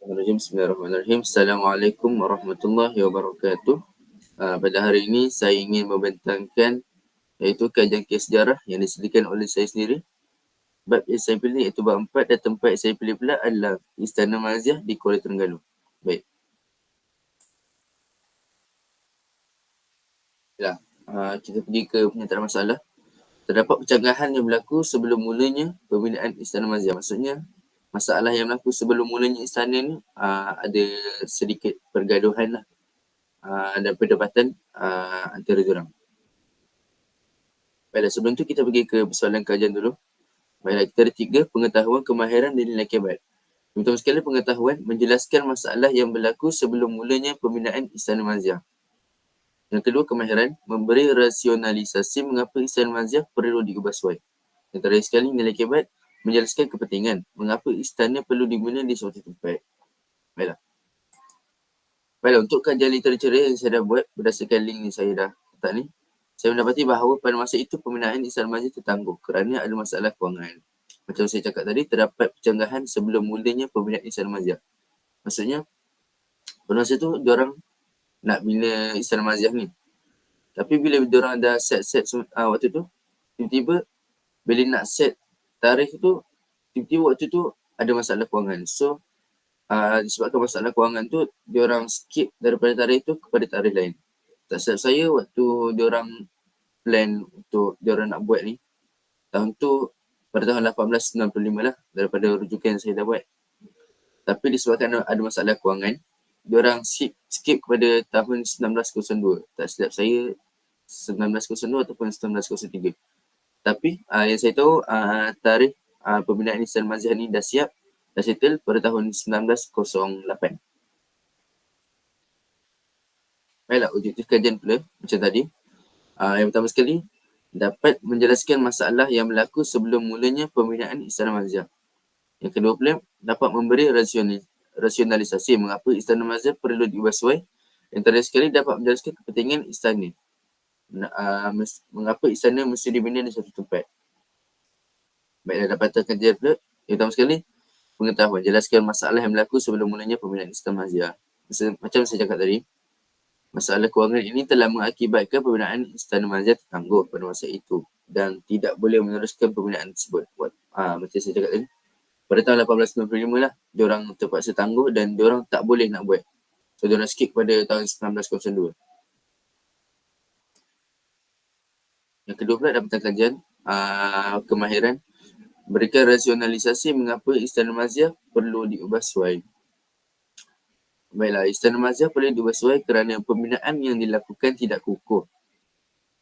Bismillahirrahmanirrahim. Assalamualaikum warahmatullahi wabarakatuh. Pada hari ini saya ingin membentangkan iaitu kajian kes sejarah yang disediakan oleh saya sendiri. Bab yang saya pilih iaitu bab 4 dan tempat yang saya pilih pula adalah Istana Maziah di Kuala Terengganu. Baik. Ya, kita pergi ke penyataan masalah. Terdapat pencanggahan yang berlaku sebelum mulanya pembinaan Istana Maziah. Maksudnya, masalah yang berlaku sebelum mulanya istana ni ada sedikit pergaduhan lah. Dan perdebatan antara diorang. Baiklah, sebelum tu kita pergi ke persoalan kajian dulu. Baiklah, kita ada 3 pengetahuan, kemahiran dan nilai akibat. Pertama sekali, pengetahuan menjelaskan masalah yang berlaku sebelum mulanya pembinaan Istana Maziah. Yang kedua, kemahiran memberi rasionalisasi mengapa Istana Maziah perlu diubah suai. Yang terakhir sekali, nilai akibat menjelaskan kepentingan mengapa istana perlu dibina di suatu tempat. Baiklah. Baiklah, untuk kajian literatur yang saya dah buat berdasarkan link ni saya dah letak ni, saya mendapati bahawa pada masa itu pembinaan Istana Maziah tertangguh kerana ada masalah kewangan. Macam saya cakap tadi, terdapat pencanggahan sebelum mulanya pembinaan Istana Maziah. Maksudnya, pada masa tu diorang nak bina Istana Maziah ni. Tapi bila diorang dah set waktu tu, tiba-tiba bila nak set tarikh tu, tiba-tiba waktu tu ada masalah kewangan. So, disebabkan masalah kewangan tu, diorang skip daripada tarikh tu kepada tarikh lain. Tak silap saya waktu diorang plan untuk diorang nak buat ni, tahun tu pada tahun 1895 lah daripada rujukan yang saya dah buat. Tapi disebabkan ada masalah kewangan, diorang skip kepada tahun 1902. Tak silap saya 1902 ataupun 1903. Tapi yang saya tahu tarikh pembinaan Istana Maziah ni dah siap, dah settle pada tahun 1908. Baiklah, objektif kajian pula macam tadi. Yang pertama sekali, dapat menjelaskan masalah yang berlaku sebelum mulanya pembinaan Istana Maziah. Yang kedua pula, dapat memberi rasionalisasi mengapa Istana Maziah perlu diubah suai. Yang terakhir sekali, dapat menjelaskan kepentingan istana. Mengapa istana mesti dibina di satu tempat. Baiklah, dapatan kajian pula. Yang pertama sekali, pengetahuan. Jelaskan masalah yang berlaku sebelum mulanya pembinaan Istana Maziah. Macam saya cakap tadi, masalah kewangan ini telah mengakibatkan pembinaan Istana Maziah tertangguh pada masa itu dan tidak boleh meneruskan pembinaan tersebut. Macam saya cakap tadi, pada tahun 1895 lah, diorang terpaksa tangguh dan diorang tak boleh nak buat. So, diorang skip pada tahun 1902. Yang kedua pula, dapatan kajian kemahiran berikan rasionalisasi mengapa Istana Maziah perlu diubah suai. Baiklah, Istana Maziah perlu diubah suai kerana pembinaan yang dilakukan tidak kukuh.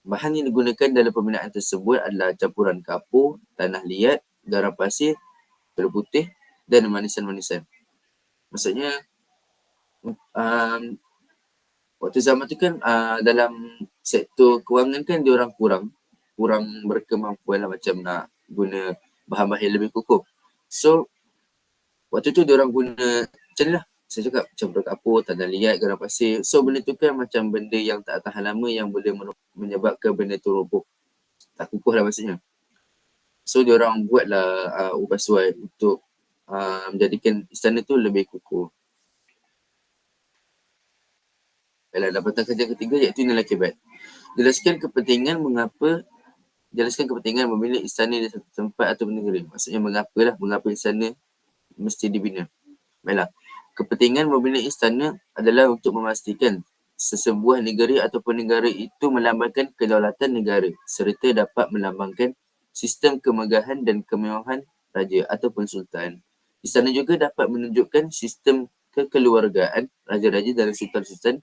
Bahan yang digunakan dalam pembinaan tersebut adalah campuran kapur, tanah liat, garam pasir, telur putih dan manisan-manisan. Maksudnya, waktu zaman tu kan dalam sektor kewangan kan diorang kurang berkemampuan lah macam nak guna bahan-bahan yang lebih kukuh. So, waktu tu diorang guna macam ni lah. Saya cakap campuran kapur, tanah liat, garam pasir. So, benda tu kan macam benda yang tak tahan lama yang boleh menyebabkan benda tu roboh. Tak kukuh lah maksudnya. So, diorang buatlah ubah suai untuk menjadikan istana tu lebih kukuh. Baiklah, dapatan kajian ketiga iaitu nilai akibat. Jelaskan kepentingan memilih istana di satu tempat atau negara. Maksudnya mengapa istana mesti dibina. Baiklah, kepentingan memilih istana adalah untuk memastikan sesebuah negeri ataupun negara itu melambangkan kedaulatan negara serta dapat melambangkan sistem kemegahan dan kemewahan raja ataupun sultan. Istana juga dapat menunjukkan sistem kekeluargaan raja-raja dan sultan-sultan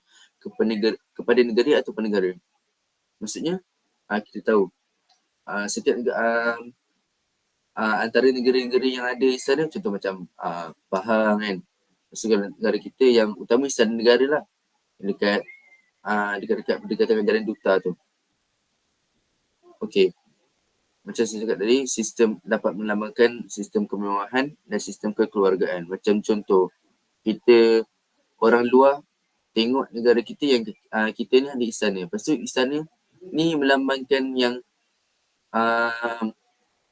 kepada negeri ataupun negara. Maksudnya, kita tahu setiap antara negara-negara yang ada istana, contoh macam Pahang kan, negara kita yang utama istana negara lah, dekat berdekatan dengan Jalan Duta tu. Okey, macam saya cakap tadi, sistem dapat melambangkan sistem kemewahan dan sistem kekeluargaan. Macam contoh, kita orang luar tengok negara kita yang kita ni ada istana. Lepas tu istana ni melambangkan yang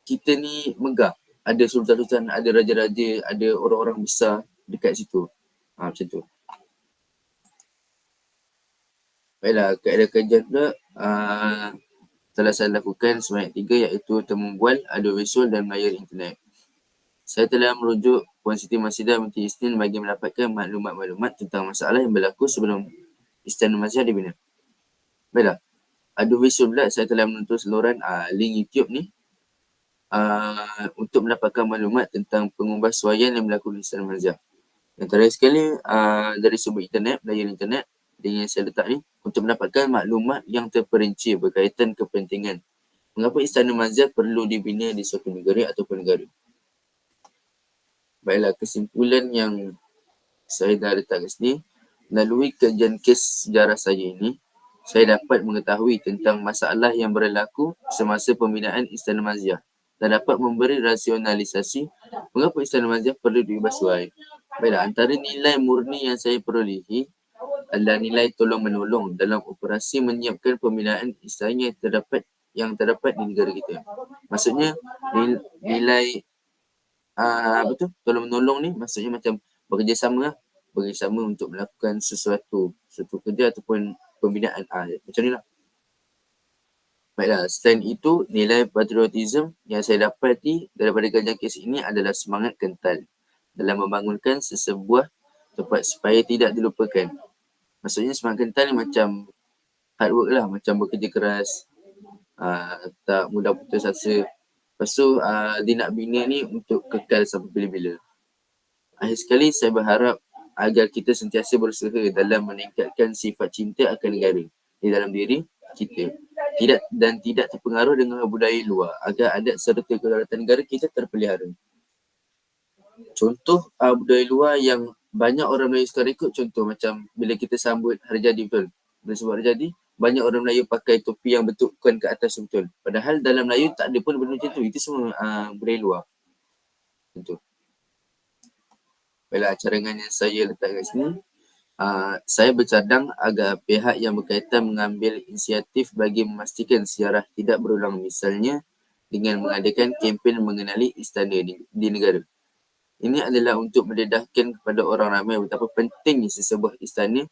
kita ni megah. Ada sultan-sultan, ada raja-raja, ada orang-orang besar dekat situ. Macam tu. Baiklah, kaedah kajian pula telah saya lakukan sebanyak 3, iaitu temu bual, audiovisual dan layar internet. Saya telah merujuk Puan Siti Masida binti Isnin bagi mendapatkan maklumat-maklumat tentang masalah yang berlaku sebelum Istana Masjid dibina. Baiklah, audiovisual pula saya telah menonton saluran link YouTube ni untuk mendapatkan maklumat tentang pengubah suaian yang berlaku di Istana Masjid. Yang terakhir sekali dari sumber internet, layar internet yang saya letak ni untuk mendapatkan maklumat yang terperinci berkaitan kepentingan mengapa Istana Masjid perlu dibina di suatu negara ataupun negara. Baiklah, kesimpulan yang saya dah letak kat sini, melalui kajian kes sejarah saya ini, saya dapat mengetahui tentang masalah yang berlaku semasa pembinaan Istana Masjid dan dapat memberi rasionalisasi mengapa Istana Masjid perlu diubah suai. Baiklah, antara nilai murni yang saya perolehi adalah nilai tolong-menolong dalam operasi menyiapkan pembinaan istana yang terdapat di negara kita. Maksudnya nilai tolong-menolong ni maksudnya macam bekerjasama untuk melakukan sesuatu kerja ataupun pembinaan macam ni lah. Baiklah, selain itu nilai patriotism yang saya dapati daripada kajian kes ini adalah semangat kental dalam membangunkan sesebuah tempat supaya tidak dilupakan. Maksudnya semangat kental ni macam hard work lah, macam bekerja keras, tak mudah putus asa. Lepas tu dia nak bina ni untuk kekal sampai bila-bila. Akhir sekali saya berharap agar kita sentiasa berusaha dalam meningkatkan sifat cinta akan negara di dalam diri kita. Tidak terpengaruh dengan budaya luar agar adat serta kedaulatan negara kita terpelihara. Contoh budaya luar yang banyak orang Melayu sekarang ikut, contoh macam bila kita sambut hari jadi, betul. Bila sebut hari jadi, banyak orang Melayu pakai topi yang bentukkan ke atas, betul. Padahal dalam Melayu tak ada pun benda macam tu. Itu semua budaya luar. Betul. Baiklah, cadangan yang saya letak kat sini, saya bercadang agar pihak yang berkaitan mengambil inisiatif bagi memastikan sejarah tidak berulang, misalnya dengan mengadakan kempen mengenali istana di negara. Ini adalah untuk mendedahkan kepada orang ramai betapa pentingnya sesebuah istana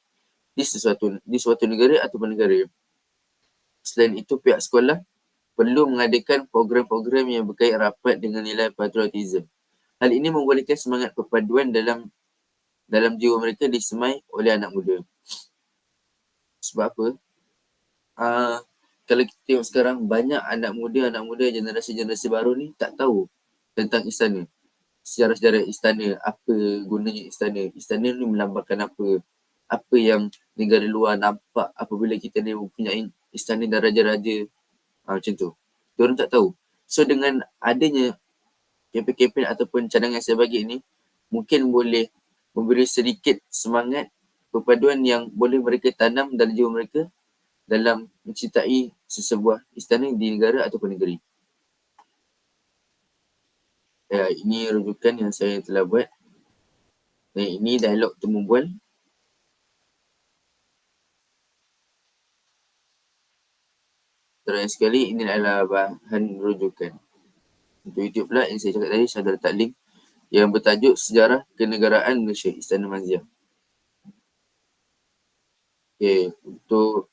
di suatu negara ataupun negara. Selain itu, pihak sekolah perlu mengadakan program-program yang berkait rapat dengan nilai patriotism. Hal ini membolehkan semangat perpaduan dalam jiwa mereka disemai oleh anak muda. Sebab apa? Kalau kita tengok sekarang, banyak anak muda generasi baru ni tak tahu tentang istana. Sejarah-sejarah istana, apa gunanya istana. Istana ni melambangkan apa yang negara luar nampak apabila kita ni mempunyai istana dan raja-raja. Macam tu. Diorang tak tahu. So dengan adanya kempen-kempen ataupun cadangan saya bagi ni, mungkin boleh memberi sedikit semangat perpaduan yang boleh mereka tanam dalam jiwa mereka dalam mencintai sesebuah istana di negara ataupun negeri. Ya, ini rujukan yang saya telah buat. Dan ini dialog temu bual. Terakhir sekali, ini adalah bahan rujukan. Untuk YouTube pula yang saya cakap tadi, saya ada letak link yang bertajuk Sejarah Kenegaraan Malaysia, Istana Masjid. Okay, untuk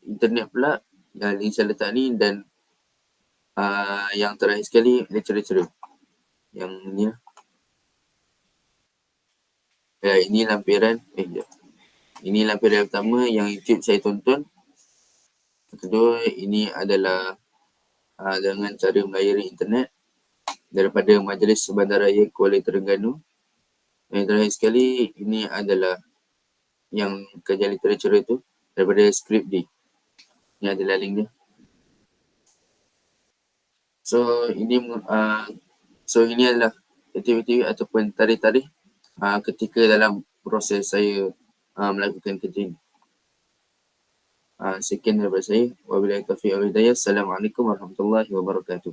internet pula, yang link saya letak ni, dan yang terakhir sekali, lecturer. Yang ni lah. Ya, ini lampiran. Ini lampiran pertama yang YouTube saya tonton. Yang kedua, ini adalah dengan cara melayari internet daripada Majlis Bandaraya Kuala Terengganu. Yang terakhir sekali, ini adalah yang kajian literatur itu daripada Script D. Ini adalah link dia. So ini adalah aktiviti ataupun tarikh-tarikh ketika dalam proses saya melakukan kerja ini. Sekian daripada saya. Wabillahi taufiq wal hidayah. Assalamualaikum warahmatullahi wabarakatuh.